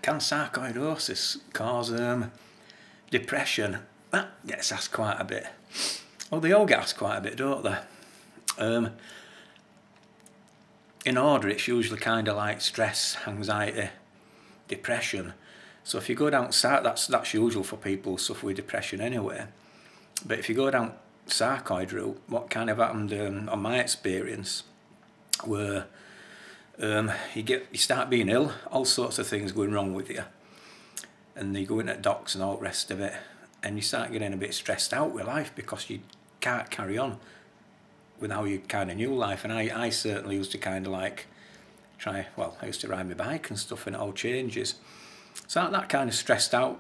can sarcoidosis cause depression? That gets asked quite a bit. Well, they all get asked quite a bit, don't they? In order, it's usually kind of like stress, anxiety, depression. So if you go down that's usual for people who suffer with depression anyway. But if you go down sarcoid route, what kind of happened on my experience were you start being ill, all sorts of things going wrong with you, and you go into docs and all the rest of it, and you start getting a bit stressed out with life because you can't carry on with how you kind of knew life. And I certainly used to kind of like I used to ride my bike and stuff, and it all changes. So that kind of stressed out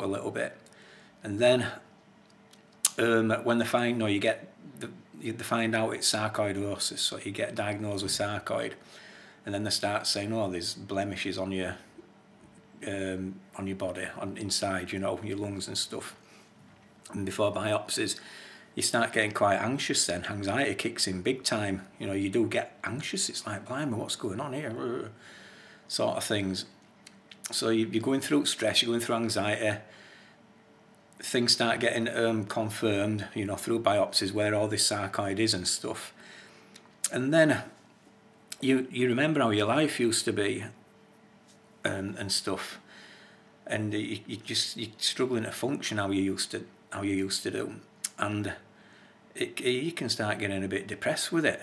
a little bit. And then when they find, they find out it's sarcoidosis, so you get diagnosed with sarcoid, and then they start saying, oh, there's blemishes on your body, inside, your lungs and stuff. And before biopsies, you start getting quite anxious then. Anxiety kicks in big time. You do get anxious. It's like, blimey, what's going on here? Sort of things. So you're going through stress, you're going through anxiety. Things start getting confirmed, through biopsies where all this sarcoid is and stuff. And then you remember how your life used to be and stuff. And you're struggling to function how you used to do. And you can start getting a bit depressed with it.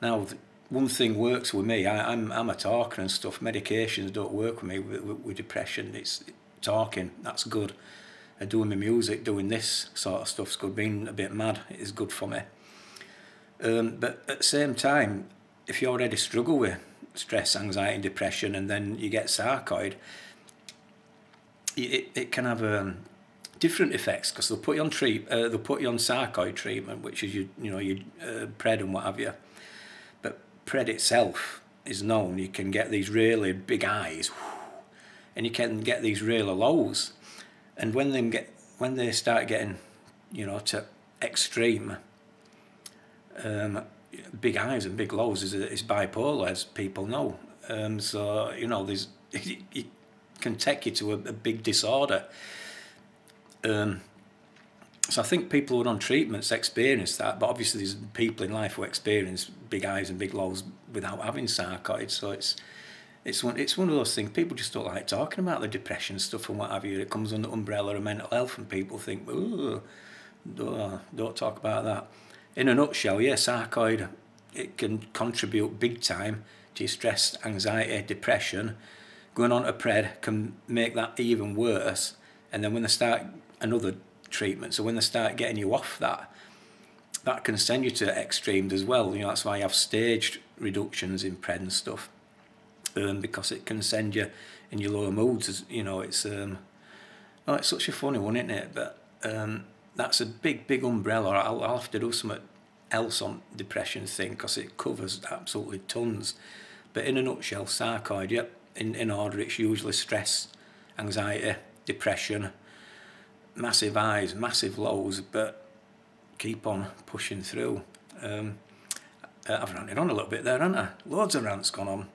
Now, one thing works with me. I'm a talker and stuff. Medications don't work with me with depression. It's talking. That's good. Doing my music, doing this sort of stuff's good. Being a bit mad is good for me. But at the same time, if you already struggle with stress, anxiety, and depression, and then you get sarcoid, it can have different effects, because they'll put you on sarcoid treatment, which is your pred and what have you. But pred itself is known. You can get these really big highs, and you can get these really lows. And when they start getting, to extreme, big highs and big lows is bipolar, as people know. So it can take you to a big disorder. So I think people who are on treatments experience that, but obviously there's people in life who experience big highs and big lows without having sarcoid. So it's one of those things. People just don't like talking about the depression stuff and what have you. It comes under the umbrella of mental health, and people think, oh, don't talk about that. In a nutshell, yeah, sarcoid, it can contribute big time to your stress, anxiety, depression. Going on to pred can make that even worse. And then when they start another treatment, so when they start getting you off that can send you to extremes as well. That's why you have staged reductions in pred and stuff, because it can send you in your lower moods. It's it's such a funny one, isn't it? But that's a big umbrella. I'll have to do something else on depression thing, because it covers absolutely tons. But in a nutshell, sarcoid, yep, in order, it's usually stress, anxiety, depression, massive highs, massive lows, but keep on pushing through. I've ranted on a little bit there, haven't I? Loads of rants gone on.